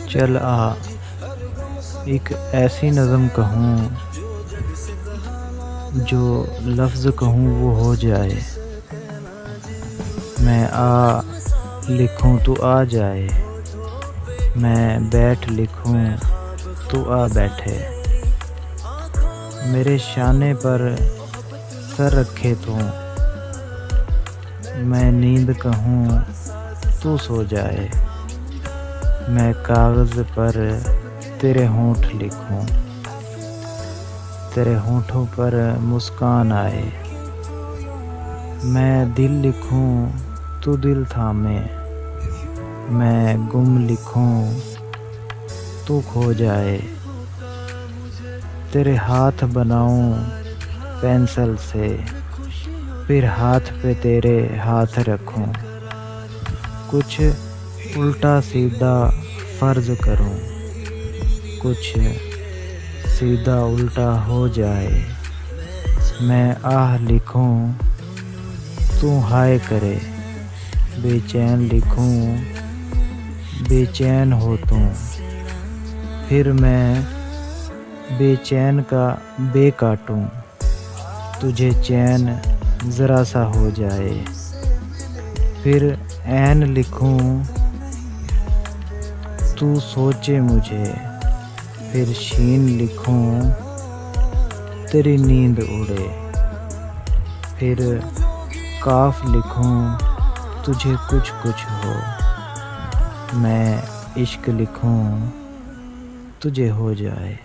चल आ एक ऐसी नज़म कहूँ, जो लफ्ज़ कहूँ वो हो जाए। मैं आ लिखूँ तो आ जाए, मैं बैठ लिखूँ तो आ बैठे। मेरे शाने पर सर रखे तो मैं नींद कहूँ तू सो जाए। मैं कागज़ पर तेरे होंठ लिखूँ, तेरे होंठों पर मुस्कान आए। मैं दिल लिखूँ तू दिल थामे, मैं गुम लिखूँ तू खो जाए। तेरे हाथ बनाऊँ पेंसिल से, फिर हाथ पे तेरे हाथ रखूँ। कुछ उल्टा सीधा फ़र्ज़ करूँ, कुछ सीधा उल्टा हो जाए। मैं आह लिखूँ तू हाय करे, बेचैन लिखूँ बेचैन हो तू। फिर मैं बेचैन का बे काटूँ, तुझे चैन ज़रा सा हो जाए। फिर ऐन लिखूँ तू सोचे मुझे, फिर शीन लिखूँ तेरी नींद उड़े। फिर काफ लिखूँ तुझे कुछ कुछ हो, मैं इश्क लिखूँ तुझे हो जाए।